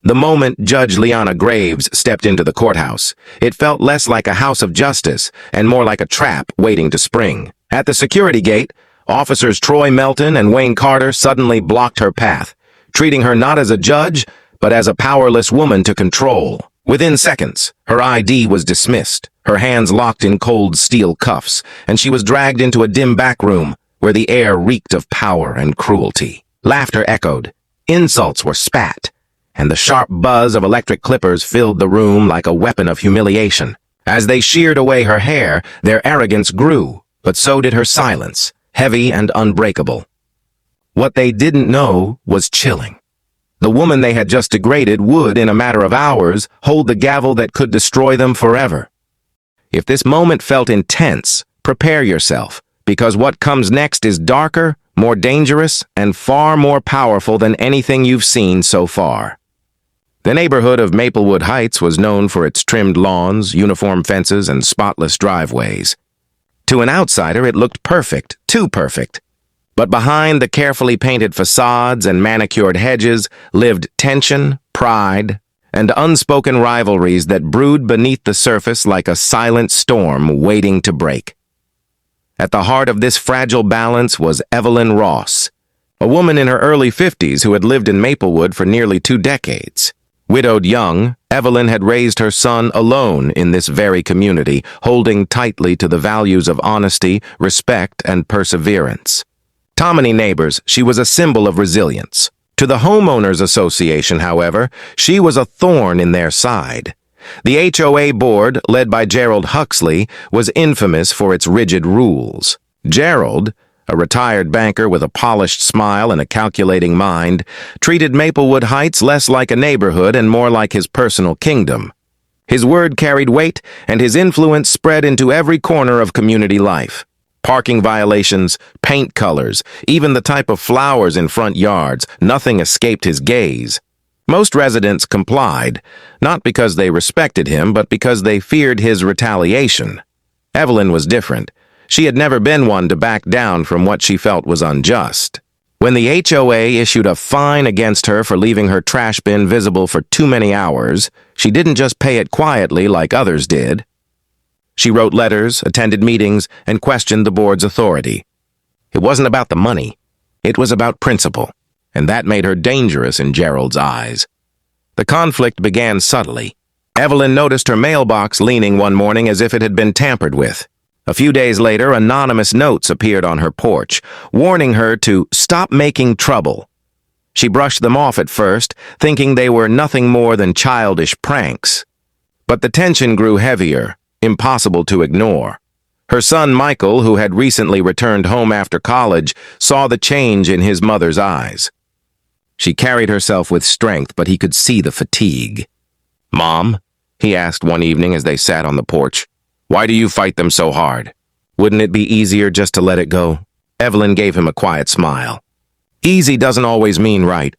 The moment Judge Leanna Graves stepped into the courthouse, it felt less like a house of justice and more like a trap waiting to spring. At the security gate, officers Troy Melton and Wayne Carter suddenly blocked her path, treating her not as a judge, but as a powerless woman to control. Within seconds, her ID was dismissed, her hands locked in cold steel cuffs, and she was dragged into a dim back room where the air reeked of power and cruelty. Laughter echoed, insults were spat, and the sharp buzz of electric clippers filled the room like a weapon of humiliation. As they sheared away her hair, their arrogance grew, but so did her silence, heavy and unbreakable. What they didn't know was chilling. The woman they had just degraded would, in a matter of hours, hold the gavel that could destroy them forever. If this moment felt intense, prepare yourself, because what comes next is darker, more dangerous, and far more powerful than anything you've seen so far. The neighborhood of Maplewood Heights was known for its trimmed lawns, uniform fences, and spotless driveways. To an outsider, it looked perfect, too perfect. But behind the carefully painted facades and manicured hedges lived tension, pride, and unspoken rivalries that brewed beneath the surface like a silent storm waiting to break. At the heart of this fragile balance was Evelyn Ross, a woman in her early 50s who had lived in Maplewood for nearly 2 decades. Widowed young, Evelyn had raised her son alone in this very community, holding tightly to the values of honesty, respect, and perseverance. To many neighbors, she was a symbol of resilience. To the Homeowners Association, however, she was a thorn in their side. The HOA board, led by Gerald Huxley, was infamous for its rigid rules. Gerald, a retired banker with a polished smile and a calculating mind, treated Maplewood Heights less like a neighborhood and more like his personal kingdom. His word carried weight, and his influence spread into every corner of community life. Parking violations, paint colors, even the type of flowers in front yards, nothing escaped his gaze. Most residents complied, not because they respected him, but because they feared his retaliation. Evelyn was different. She had never been one to back down from what she felt was unjust. When the HOA issued a fine against her for leaving her trash bin visible for too many hours, she didn't just pay it quietly like others did. She wrote letters, attended meetings, and questioned the board's authority. It wasn't about the money. It was about principle, and that made her dangerous in Gerald's eyes. The conflict began subtly. Evelyn noticed her mailbox leaning one morning as if it had been tampered with. A few days later, anonymous notes appeared on her porch, warning her to stop making trouble. She brushed them off at first, thinking they were nothing more than childish pranks. But the tension grew heavier, impossible to ignore. Her son Michael, who had recently returned home after college, saw the change in his mother's eyes. She carried herself with strength, but he could see the fatigue. "Mom?" he asked one evening as they sat on the porch. "Why do you fight them so hard? Wouldn't it be easier just to let it go?" Evelyn gave him a quiet smile. "Easy doesn't always mean right.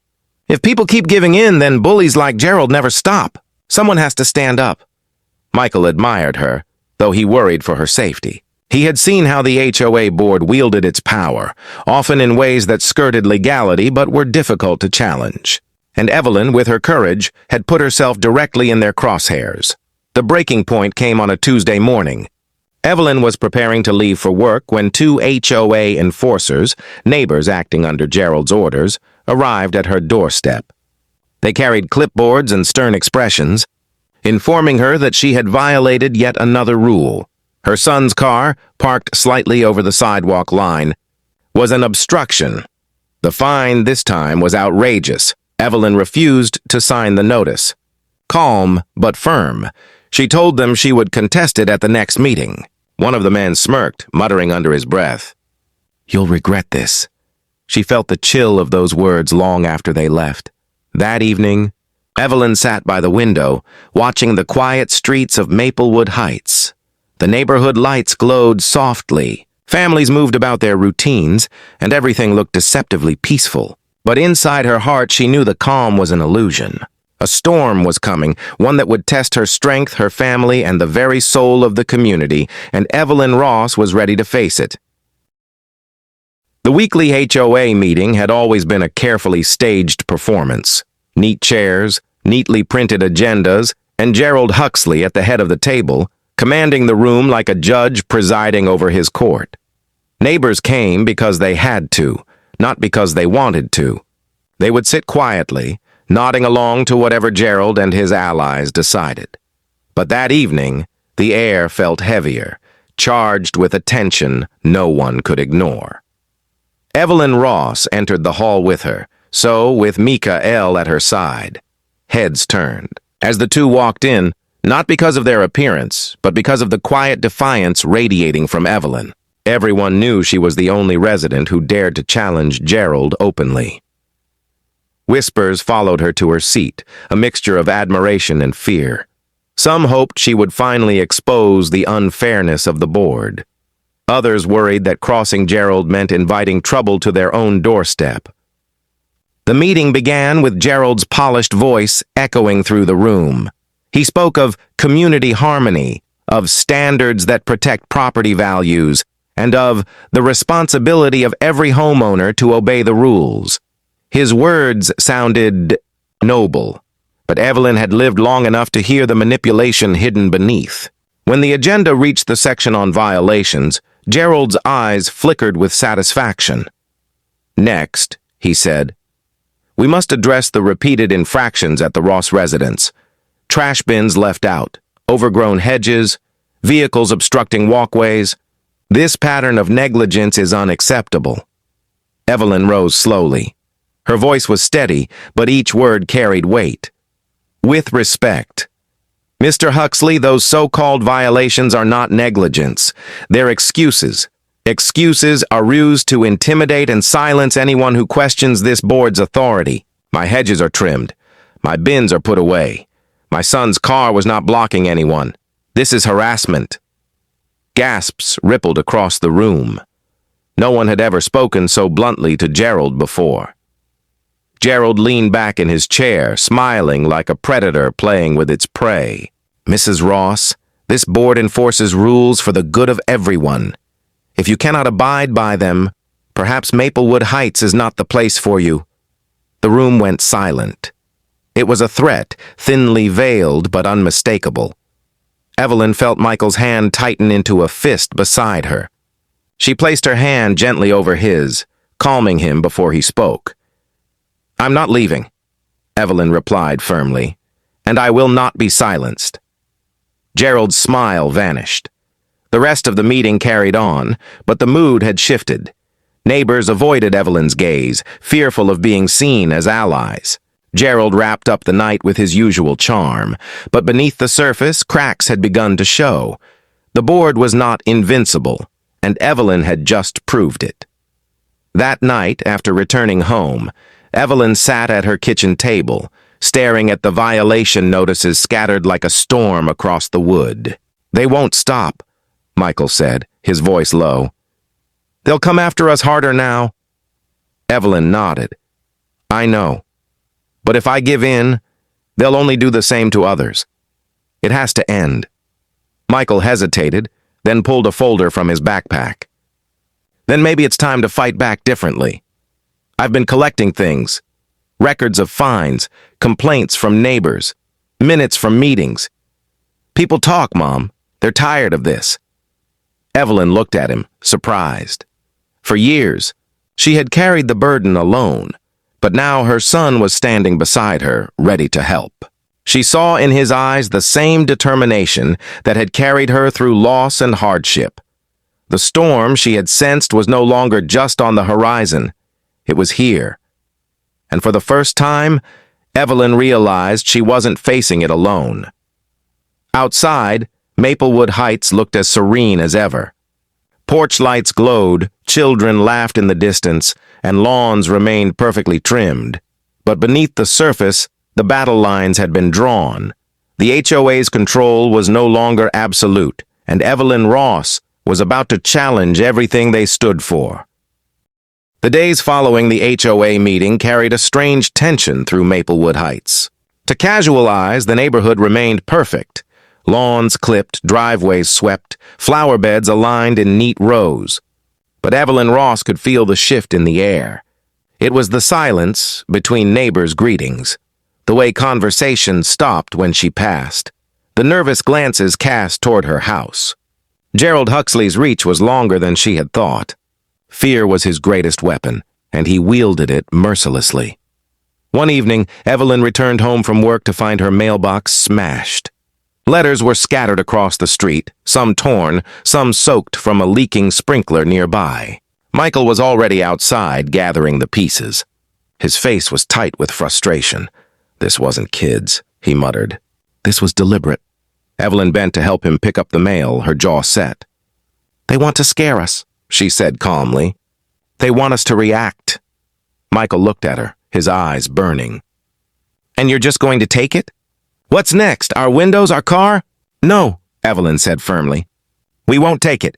If people keep giving in, then bullies like Gerald never stop. Someone has to stand up." Michael admired her, though he worried for her safety. He had seen how the HOA board wielded its power, often in ways that skirted legality but were difficult to challenge. And Evelyn, with her courage, had put herself directly in their crosshairs. The breaking point came on a Tuesday morning. Evelyn was preparing to leave for work when 2 HOA enforcers, neighbors acting under Gerald's orders, arrived at her doorstep. They carried clipboards and stern expressions, informing her that she had violated yet another rule. Her son's car, parked slightly over the sidewalk line, was an obstruction. The fine this time was outrageous. Evelyn refused to sign the notice. Calm but firm, she told them she would contest it at the next meeting. One of the men smirked, muttering under his breath, "You'll regret this." She felt the chill of those words long after they left. That evening, Evelyn sat by the window, watching the quiet streets of Maplewood Heights. The neighborhood lights glowed softly. Families moved about their routines, and everything looked deceptively peaceful. But inside her heart, she knew the calm was an illusion. A storm was coming, one that would test her strength, her family, and the very soul of the community, and Evelyn Ross was ready to face it. The weekly HOA meeting had always been a carefully staged performance. Neat chairs, neatly printed agendas, and Gerald Huxley at the head of the table, commanding the room like a judge presiding over his court. Neighbors came because they had to, not because they wanted to. They would sit quietly, nodding along to whatever Gerald and his allies decided. But that evening, the air felt heavier, charged with a tension no one could ignore. Evelyn Ross entered the hall with her, so with Mika L. at her side. Heads turned. As the two walked in, not because of their appearance, but because of the quiet defiance radiating from Evelyn. Everyone knew she was the only resident who dared to challenge Gerald openly. Whispers followed her to her seat, a mixture of admiration and fear. Some hoped she would finally expose the unfairness of the board. Others worried that crossing Gerald meant inviting trouble to their own doorstep. The meeting began with Gerald's polished voice echoing through the room. He spoke of community harmony, of standards that protect property values, and of the responsibility of every homeowner to obey the rules. His words sounded noble, but Evelyn had lived long enough to hear the manipulation hidden beneath. When the agenda reached the section on violations, Gerald's eyes flickered with satisfaction. "Next," he said, "we must address the repeated infractions at the Ross residence. Trash bins left out, overgrown hedges, vehicles obstructing walkways. This pattern of negligence is unacceptable." Evelyn rose slowly. Her voice was steady, but each word carried weight. "With respect, Mr. Huxley, those so-called violations are not negligence. They're excuses. Excuses are used to intimidate and silence anyone who questions this board's authority. My hedges are trimmed. My bins are put away. My son's car was not blocking anyone. This is harassment." Gasps rippled across the room. No one had ever spoken so bluntly to Gerald before. Gerald leaned back in his chair, smiling like a predator playing with its prey. "Mrs. Ross, this board enforces rules for the good of everyone. If you cannot abide by them, perhaps Maplewood Heights is not the place for you." The room went silent. It was a threat, thinly veiled but unmistakable. Evelyn felt Michael's hand tighten into a fist beside her. She placed her hand gently over his, calming him before he spoke. "I'm not leaving," Evelyn replied firmly, "and I will not be silenced." Gerald's smile vanished. The rest of the meeting carried on, but the mood had shifted. Neighbors avoided Evelyn's gaze, fearful of being seen as allies. Gerald wrapped up the night with his usual charm, but beneath the surface, cracks had begun to show. The board was not invincible, and Evelyn had just proved it. That night, after returning home, Evelyn sat at her kitchen table, staring at the violation notices scattered like a storm across the wood. "They won't stop," Michael said, his voice low. "They'll come after us harder now." Evelyn nodded. "I know. But if I give in, they'll only do the same to others. It has to end." Michael hesitated, then pulled a folder from his backpack. "Then maybe it's time to fight back differently. I've been collecting things. Records of fines, complaints from neighbors, minutes from meetings. People talk, Mom. They're tired of this." Evelyn looked at him, surprised. For years, she had carried the burden alone, but now her son was standing beside her, ready to help. She saw in his eyes the same determination that had carried her through loss and hardship. The storm she had sensed was no longer just on the horizon. It was here. And for the first time, Evelyn realized she wasn't facing it alone. Outside, Maplewood Heights looked as serene as ever. Porch lights glowed, children laughed in the distance, and lawns remained perfectly trimmed. But beneath the surface, the battle lines had been drawn. The HOA's control was no longer absolute, and Evelyn Ross was about to challenge everything they stood for. The days following the HOA meeting carried a strange tension through Maplewood Heights. To casual eyes, the neighborhood remained perfect. Lawns clipped, driveways swept, flower beds aligned in neat rows. But Evelyn Ross could feel the shift in the air. It was the silence between neighbors' greetings, the way conversation stopped when she passed, the nervous glances cast toward her house. Gerald Huxley's reach was longer than she had thought. Fear was his greatest weapon, and he wielded it mercilessly. One evening, Evelyn returned home from work to find her mailbox smashed. Letters were scattered across the street, some torn, some soaked from a leaking sprinkler nearby. Michael was already outside, gathering the pieces. His face was tight with frustration. "This wasn't kids," he muttered. "This was deliberate." Evelyn bent to help him pick up the mail, her jaw set. "They want to scare us," she said calmly. "They want us to react." Michael looked at her, his eyes burning. "And you're just going to take it? What's next? Our windows, our car?" "No," Evelyn said firmly. "We won't take it.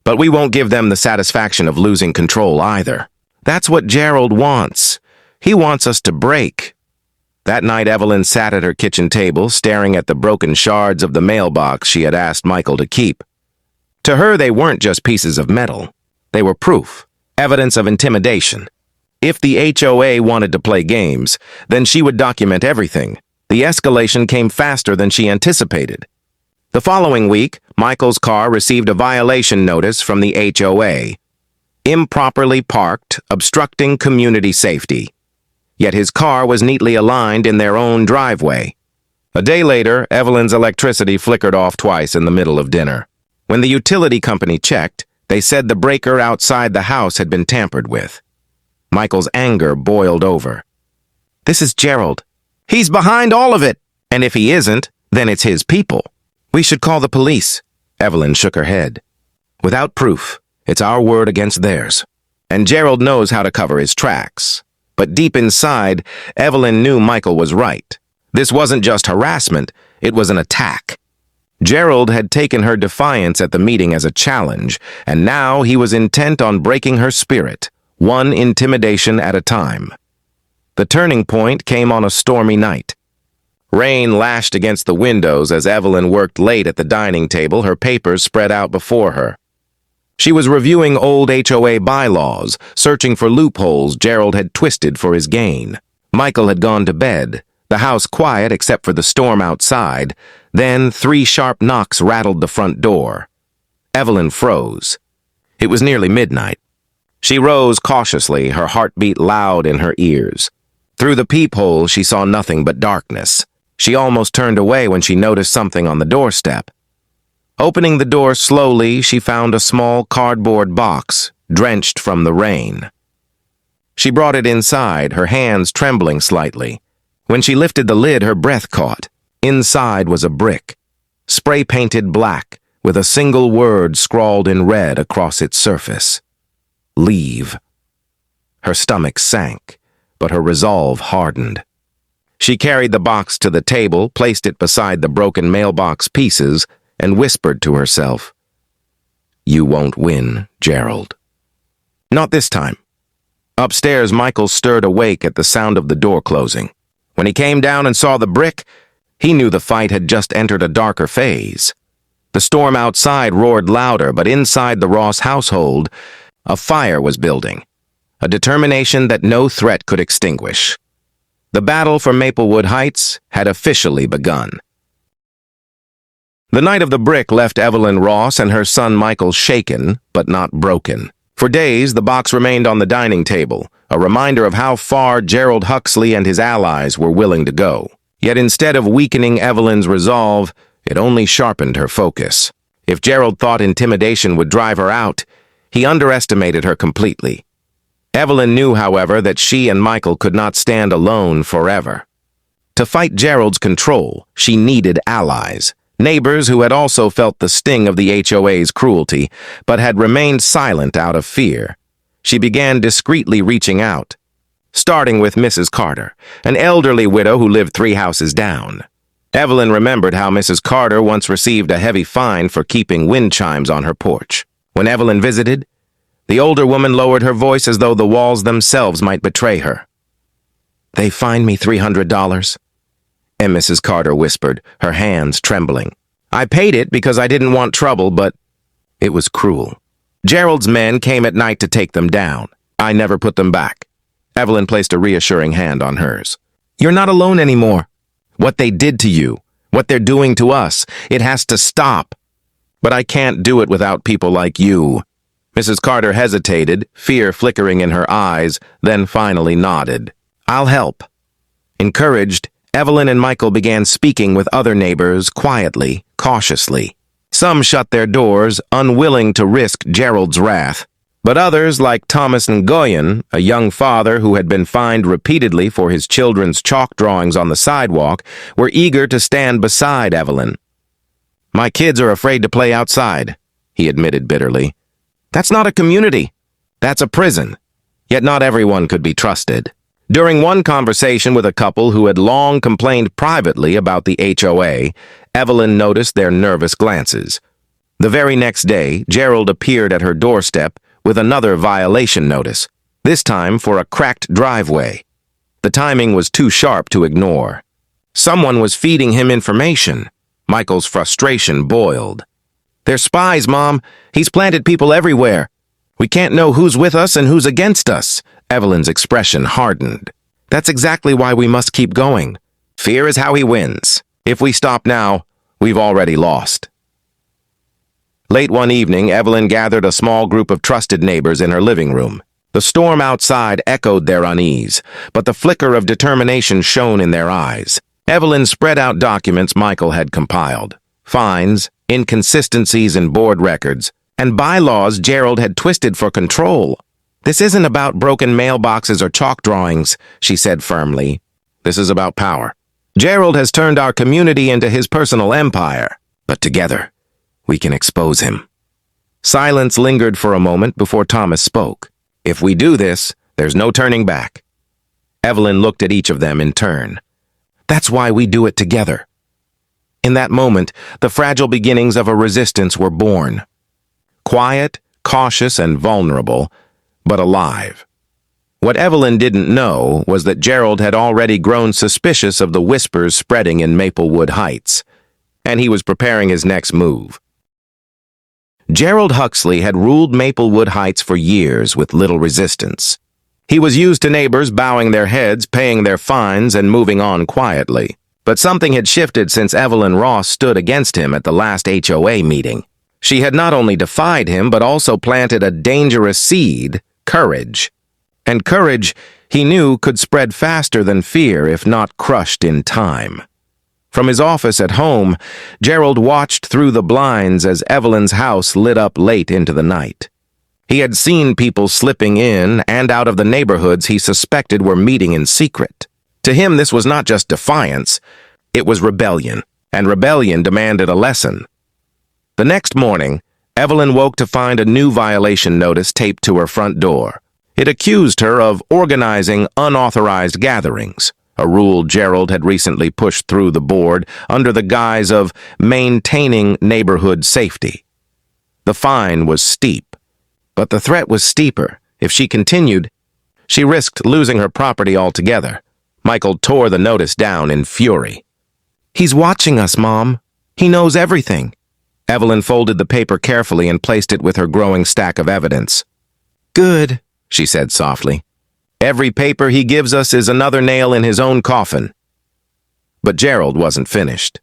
But we won't give them the satisfaction of losing control either. That's what Gerald wants. He wants us to break." That night, Evelyn sat at her kitchen table, staring at the broken shards of the mailbox she had asked Michael to keep. To her, they weren't just pieces of metal. They were proof, evidence of intimidation. If the HOA wanted to play games, then she would document everything. The escalation came faster than she anticipated. The following week, Michael's car received a violation notice from the HOA. Improperly parked, obstructing community safety. Yet his car was neatly aligned in their own driveway. A day later, Evelyn's electricity flickered off twice in the middle of dinner. When the utility company checked, they said the breaker outside the house had been tampered with. Michael's anger boiled over. "This is Gerald. He's behind all of it. And if he isn't, then it's his people. We should call the police." Evelyn shook her head. "Without proof, it's our word against theirs. And Gerald knows how to cover his tracks." But deep inside, Evelyn knew Michael was right. This wasn't just harassment, it was an attack. Gerald had taken her defiance at the meeting as a challenge, and now he was intent on breaking her spirit, one intimidation at a time. The turning point came on a stormy night. Rain lashed against the windows as Evelyn worked late at the dining table, her papers spread out before her. She was reviewing old HOA bylaws, searching for loopholes Gerald had twisted for his gain. Michael had gone to bed, the house quiet except for the storm outside. Then 3 sharp knocks rattled the front door. Evelyn froze. It was nearly midnight. She rose cautiously, her heartbeat loud in her ears. Through the peephole, she saw nothing but darkness. She almost turned away when she noticed something on the doorstep. Opening the door slowly, she found a small cardboard box, drenched from the rain. She brought it inside, her hands trembling slightly. When she lifted the lid, her breath caught. Inside was a brick, spray-painted black, with a single word scrawled in red across its surface. "Leave." Her stomach sank, but her resolve hardened. She carried the box to the table, placed it beside the broken mailbox pieces, and whispered to herself, "You won't win, Gerald." Not this time. Upstairs, Michael stirred awake at the sound of the door closing. When he came down and saw the brick, he knew the fight had just entered a darker phase. The storm outside roared louder, but inside the Ross household, a fire was building, a determination that no threat could extinguish. The battle for Maplewood Heights had officially begun. The night of the brick left Evelyn Ross and her son Michael shaken, but not broken. For days, the box remained on the dining table, a reminder of how far Gerald Huxley and his allies were willing to go. Yet instead of weakening Evelyn's resolve, it only sharpened her focus. If Gerald thought intimidation would drive her out, he underestimated her completely. Evelyn knew, however, that she and Michael could not stand alone forever. To fight Gerald's control, she needed allies. Neighbors who had also felt the sting of the HOA's cruelty, but had remained silent out of fear. She began discreetly reaching out, starting with Mrs. Carter, an elderly widow who lived 3 houses down. Evelyn remembered how Mrs. Carter once received a heavy fine for keeping wind chimes on her porch. When Evelyn visited, the older woman lowered her voice as though the walls themselves might betray her. "They fined me $300. And Mrs. Carter whispered, her hands trembling. "I paid it because I didn't want trouble, but it was cruel. Gerald's men came at night to take them down. I never put them back." Evelyn placed a reassuring hand on hers. You're not alone anymore. What they did to you, what they're doing to us, it has to stop. But I can't do it without people like you." Mrs. Carter hesitated, fear flickering in her eyes, then finally nodded. "I'll help." Encouraged, Evelyn and Michael began speaking with other neighbors quietly, cautiously. Some shut their doors, unwilling to risk Gerald's wrath. But others, like Thomas Nguyen, a young father who had been fined repeatedly for his children's chalk drawings on the sidewalk, were eager to stand beside Evelyn. "My kids are afraid to play outside," he admitted bitterly. "That's not a community. That's a prison." Yet not everyone could be trusted. During one conversation with a couple who had long complained privately about the HOA, Evelyn noticed their nervous glances. The very next day, Gerald appeared at her doorstep with another violation notice, this time for a cracked driveway. The timing was too sharp to ignore. Someone was feeding him information. Michael's frustration boiled. "They're spies, Mom. He's planted people everywhere. We can't know who's with us and who's against us." Evelyn's expression hardened. "That's exactly why we must keep going. Fear is how he wins. If we stop now, we've already lost." Late one evening, Evelyn gathered a small group of trusted neighbors in her living room. The storm outside echoed their unease, but the flicker of determination shone in their eyes. Evelyn spread out documents Michael had compiled. Fines, inconsistencies in board records, and bylaws Gerald had twisted for control. "This isn't about broken mailboxes or chalk drawings," she said firmly. "This is about power. Gerald has turned our community into his personal empire, but together, we can expose him." Silence lingered for a moment before Thomas spoke. "If we do this, there's no turning back." Evelyn looked at each of them in turn. "That's why we do it together." In that moment, the fragile beginnings of a resistance were born. Quiet, cautious, and vulnerable, but alive. What Evelyn didn't know was that Gerald had already grown suspicious of the whispers spreading in Maplewood Heights, and he was preparing his next move. Gerald Huxley had ruled Maplewood Heights for years with little resistance. He was used to neighbors bowing their heads, paying their fines, and moving on quietly. But something had shifted since Evelyn Ross stood against him at the last HOA meeting. She had not only defied him, but also planted a dangerous seed, courage. And courage, he knew, could spread faster than fear if not crushed in time. From his office at home, Gerald watched through the blinds as Evelyn's house lit up late into the night. He had seen people slipping in and out of the neighborhoods he suspected were meeting in secret. To him, this was not just defiance, it was rebellion, and rebellion demanded a lesson. The next morning, Evelyn woke to find a new violation notice taped to her front door. It accused her of organizing unauthorized gatherings, a rule Gerald had recently pushed through the board under the guise of maintaining neighborhood safety. The fine was steep, but the threat was steeper. If she continued, she risked losing her property altogether. Michael tore the notice down in fury. "He's watching us, Mom. He knows everything." Evelyn folded the paper carefully and placed it with her growing stack of evidence. "Good," she said softly. "Every paper he gives us is another nail in his own coffin." But Gerald wasn't finished.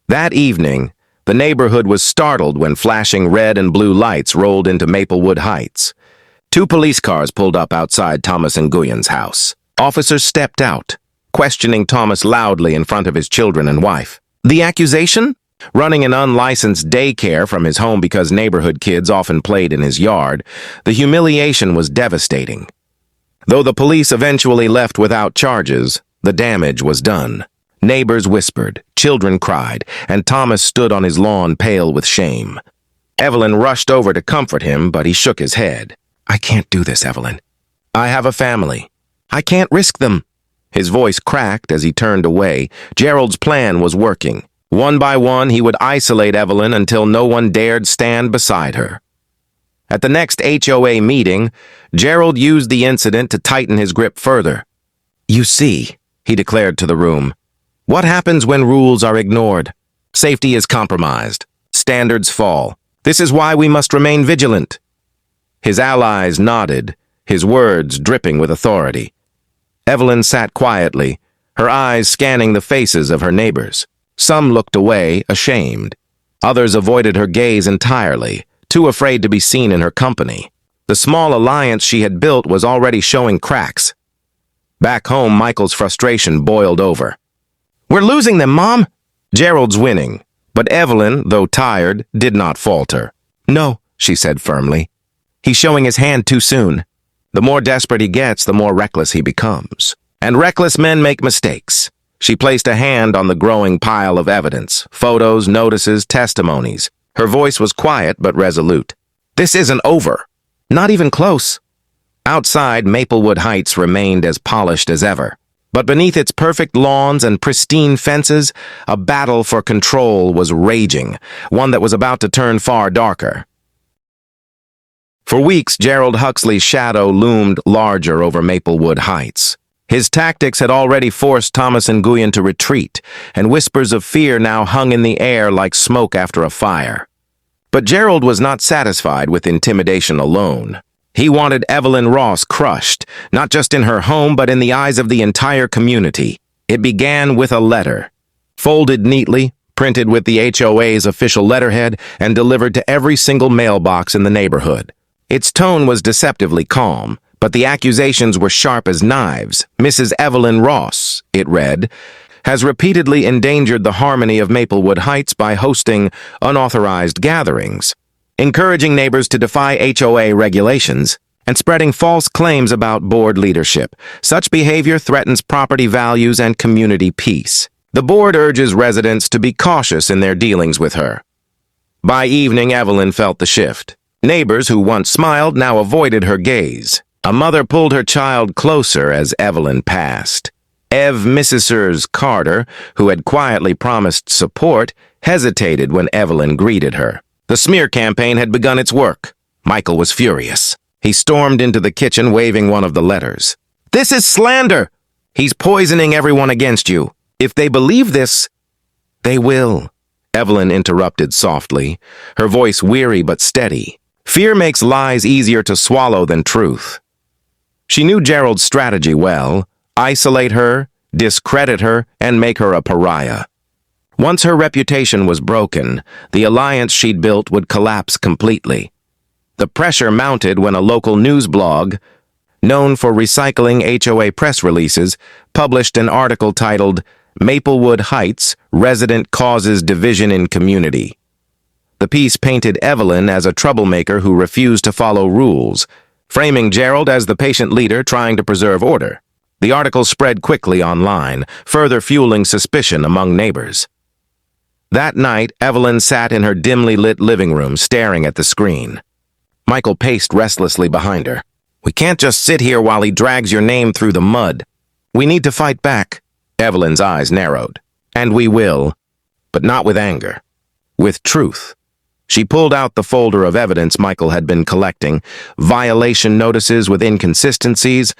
That evening, the neighborhood was startled when flashing red and blue lights rolled into Maplewood Heights. 2 police cars pulled up outside Thomas Nguyen's house. Officers stepped out, questioning Thomas loudly in front of his children and wife. The accusation? Running an unlicensed daycare from his home because neighborhood kids often played in his yard, the humiliation was devastating. Though the police eventually left without charges, the damage was done. Neighbors whispered, children cried, and Thomas stood on his lawn pale with shame. Evelyn rushed over to comfort him, but he shook his head. "I can't do this, Evelyn. I have a family. I can't risk them." His voice cracked as he turned away. Gerald's plan was working. One by one, he would isolate Evelyn until no one dared stand beside her. At the next HOA meeting, Gerald used the incident to tighten his grip further. "You see," he declared to the room, "what happens when rules are ignored? Safety is compromised. Standards fall. This is why we must remain vigilant." His allies nodded, his words dripping with authority. Evelyn sat quietly, her eyes scanning the faces of her neighbors. Some looked away, ashamed. Others avoided her gaze entirely, too afraid to be seen in her company. The small alliance she had built was already showing cracks. Back home, Michael's frustration boiled over. "We're losing them, Mom!" Gerald's winning, but Evelyn, though tired, did not falter. "No," she said firmly. "He's showing his hand too soon. The more desperate he gets, the more reckless he becomes. And reckless men make mistakes." She placed a hand on the growing pile of evidence, photos, notices, testimonies. Her voice was quiet but resolute. "This isn't over. Not even close." Outside, Maplewood Heights remained as polished as ever. But beneath its perfect lawns and pristine fences, a battle for control was raging, one that was about to turn far darker. For weeks, Gerald Huxley's shadow loomed larger over Maplewood Heights. His tactics had already forced Thomas and Nguyen to retreat, and whispers of fear now hung in the air like smoke after a fire. But Gerald was not satisfied with intimidation alone. He wanted Evelyn Ross crushed, not just in her home but in the eyes of the entire community. It began with a letter, folded neatly, printed with the HOA's official letterhead, and delivered to every single mailbox in the neighborhood. Its tone was deceptively calm, but the accusations were sharp as knives. "Mrs. Evelyn Ross," it read, "has repeatedly endangered the harmony of Maplewood Heights by hosting unauthorized gatherings, encouraging neighbors to defy HOA regulations, and spreading false claims about board leadership. Such behavior threatens property values and community peace. The board urges residents to be cautious in their dealings with her." By evening, Evelyn felt the shift. Neighbors who once smiled now avoided her gaze. A mother pulled her child closer as Evelyn passed. Mrs. Carter, who had quietly promised support, hesitated when Evelyn greeted her. The smear campaign had begun its work. Michael was furious. He stormed into the kitchen waving one of the letters. "This is slander! He's poisoning everyone against you. If they believe this, they will," Evelyn interrupted softly, her voice weary but steady. Fear makes lies easier to swallow than truth. She knew Gerald's strategy well: isolate her, discredit her, and make her a pariah. Once her reputation was broken, the alliance she'd built would collapse completely. The pressure mounted when a local news blog, known for recycling HOA press releases, published an article titled "Maplewood Heights, Resident Causes Division in Community." The piece painted Evelyn as a troublemaker who refused to follow rules, framing Gerald as the patient leader trying to preserve order. The article spread quickly online, further fueling suspicion among neighbors. That night, Evelyn sat in her dimly lit living room, staring at the screen. Michael paced restlessly behind her. "We can't just sit here while he drags your name through the mud. We need to fight back." Evelyn's eyes narrowed. "And we will, but not with anger. With truth." She pulled out the folder of evidence Michael had been collecting, violation notices with inconsistencies,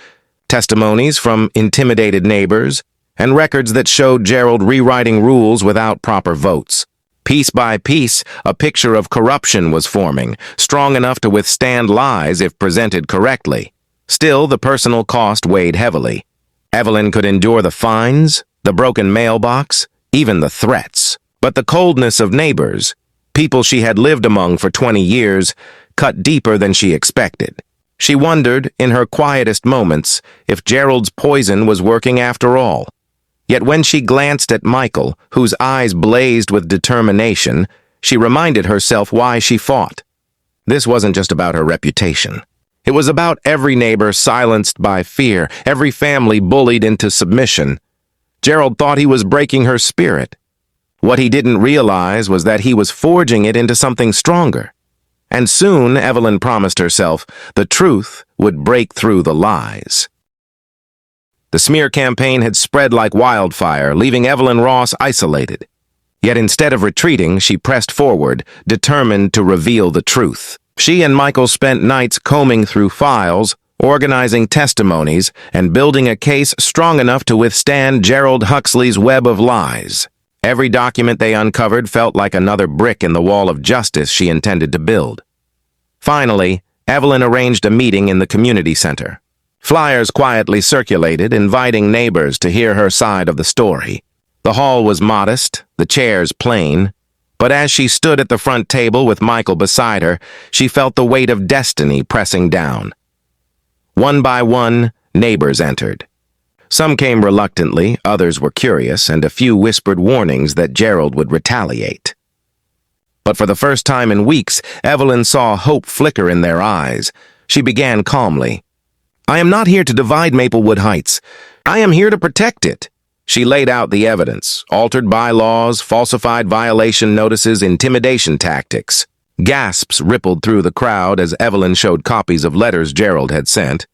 testimonies from intimidated neighbors, and records that showed Gerald rewriting rules without proper votes. Piece by piece, a picture of corruption was forming, strong enough to withstand lies if presented correctly. Still, the personal cost weighed heavily. Evelyn could endure the fines, the broken mailbox, even the threats. But the coldness of neighbors, people she had lived among for 20 years, cut deeper than she expected. She wondered, in her quietest moments, if Gerald's poison was working after all. Yet when she glanced at Michael, whose eyes blazed with determination, she reminded herself why she fought. This wasn't just about her reputation. It was about every neighbor silenced by fear, every family bullied into submission. Gerald thought he was breaking her spirit. What he didn't realize was that he was forging it into something stronger. And soon, Evelyn promised herself, the truth would break through the lies. The smear campaign had spread like wildfire, leaving Evelyn Ross isolated. Yet instead of retreating, she pressed forward, determined to reveal the truth. She and Michael spent nights combing through files, organizing testimonies, and building a case strong enough to withstand Gerald Huxley's web of lies. Every document they uncovered felt like another brick in the wall of justice she intended to build. Finally, Evelyn arranged a meeting in the community center. Flyers quietly circulated, inviting neighbors to hear her side of the story. The hall was modest, the chairs plain, but as she stood at the front table with Michael beside her, she felt the weight of destiny pressing down. One by one, neighbors entered. Some came reluctantly, others were curious, and a few whispered warnings that Gerald would retaliate. But for the first time in weeks, Evelyn saw hope flicker in their eyes. She began calmly. "I am not here to divide Maplewood Heights. I am here to protect it." She laid out the evidence: altered bylaws, falsified violation notices, intimidation tactics. Gasps rippled through the crowd as Evelyn showed copies of letters Gerald had sent,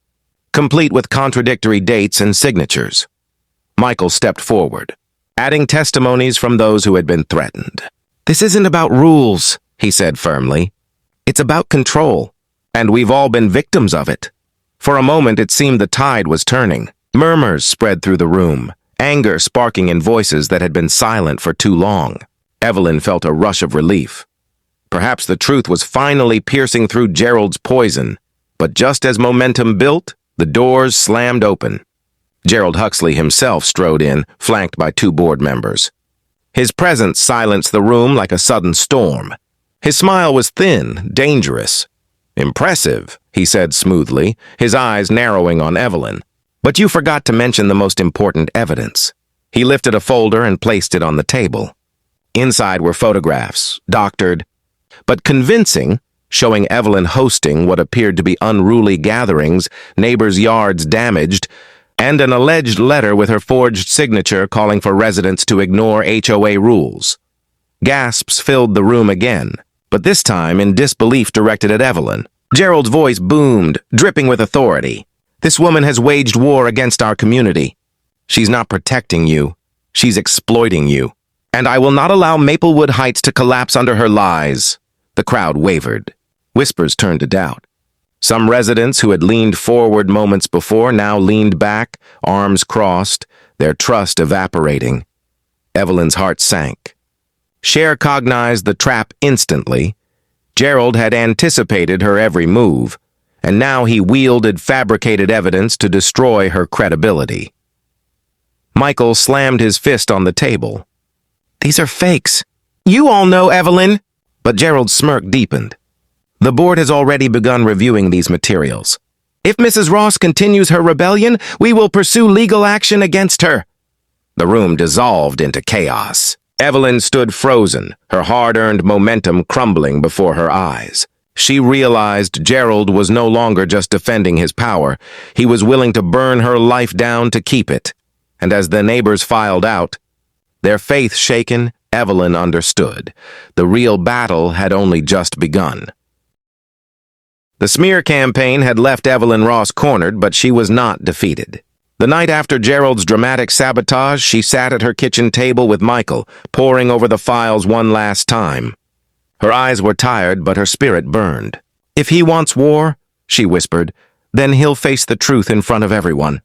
complete with contradictory dates and signatures. Michael stepped forward, adding testimonies from those who had been threatened. "This isn't about rules," he said firmly. "It's about control, and we've all been victims of it." For a moment, it seemed the tide was turning. Murmurs spread through the room, anger sparking in voices that had been silent for too long. Evelyn felt a rush of relief. Perhaps the truth was finally piercing through Gerald's poison. But just as momentum built, the doors slammed open. Gerald Huxley himself strode in, flanked by two board members. His presence silenced the room like a sudden storm. His smile was thin, dangerous. "Impressive," he said smoothly, his eyes narrowing on Evelyn. "But you forgot to mention the most important evidence." He lifted a folder and placed it on the table. Inside were photographs, doctored, but convincing, showing Evelyn hosting what appeared to be unruly gatherings, neighbors' yards damaged, and an alleged letter with her forged signature calling for residents to ignore HOA rules. Gasps filled the room again, but this time in disbelief directed at Evelyn. Gerald's voice boomed, dripping with authority. "This woman has waged war against our community. She's not protecting you. She's exploiting you. And I will not allow Maplewood Heights to collapse under her lies." The crowd wavered. Whispers turned to doubt. Some residents who had leaned forward moments before now leaned back, arms crossed, their trust evaporating. Evelyn's heart sank. Cher cognized the trap instantly. Gerald had anticipated her every move, and now he wielded fabricated evidence to destroy her credibility. Michael slammed his fist on the table. "These are fakes. You all know, Evelyn." But Gerald's smirk deepened. "The board has already begun reviewing these materials. If Mrs. Ross continues her rebellion, we will pursue legal action against her." The room dissolved into chaos. Evelyn stood frozen, her hard-earned momentum crumbling before her eyes. She realized Gerald was no longer just defending his power. He was willing to burn her life down to keep it. And as the neighbors filed out, their faith shaken, Evelyn understood. The real battle had only just begun. The smear campaign had left Evelyn Ross cornered, but she was not defeated. The night after Gerald's dramatic sabotage, she sat at her kitchen table with Michael, poring over the files one last time. Her eyes were tired, but her spirit burned. "If he wants war," she whispered, "then he'll face the truth in front of everyone."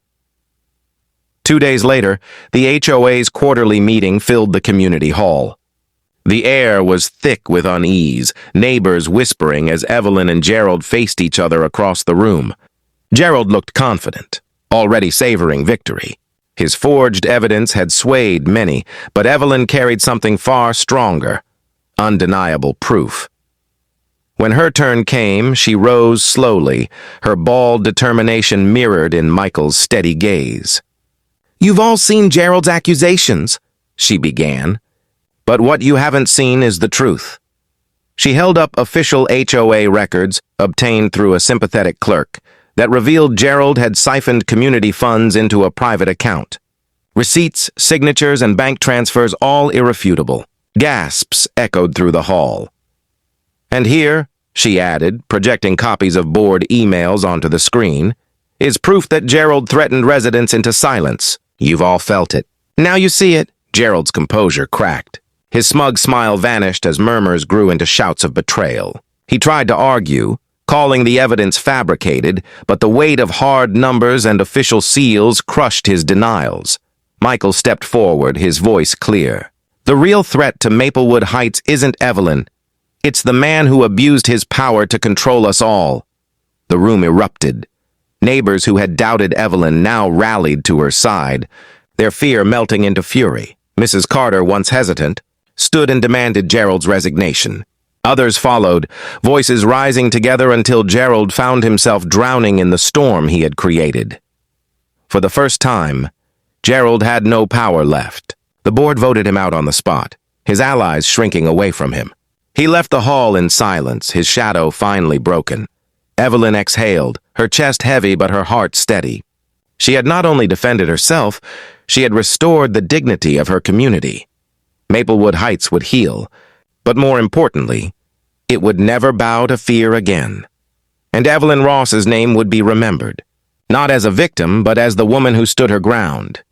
2 days later, the HOA's quarterly meeting filled the community hall. The air was thick with unease, neighbors whispering as Evelyn and Gerald faced each other across the room. Gerald looked confident, already savoring victory. His forged evidence had swayed many, but Evelyn carried something far stronger, undeniable proof. When her turn came, she rose slowly, her bald determination mirrored in Michael's steady gaze. "You've all seen Gerald's accusations," she began. "But what you haven't seen is the truth." She held up official HOA records, obtained through a sympathetic clerk, that revealed Gerald had siphoned community funds into a private account. Receipts, signatures, and bank transfers all irrefutable. Gasps echoed through the hall. "And here," she added, projecting copies of board emails onto the screen, "is proof that Gerald threatened residents into silence. You've all felt it. Now you see it." Gerald's composure cracked. His smug smile vanished as murmurs grew into shouts of betrayal. He tried to argue, calling the evidence fabricated, but the weight of hard numbers and official seals crushed his denials. Michael stepped forward, his voice clear. "The real threat to Maplewood Heights isn't Evelyn. It's the man who abused his power to control us all." The room erupted. Neighbors who had doubted Evelyn now rallied to her side, their fear melting into fury. Mrs. Carter, once hesitant, stood and demanded Gerald's resignation. Others followed, voices rising together until Gerald found himself drowning in the storm he had created. For the first time, Gerald had no power left. The board voted him out on the spot, his allies shrinking away from him. He left the hall in silence, his shadow finally broken. Evelyn exhaled, her chest heavy but her heart steady. She had not only defended herself, she had restored the dignity of her community. Maplewood Heights would heal, but more importantly, it would never bow to fear again. And Evelyn Ross's name would be remembered, not as a victim, but as the woman who stood her ground.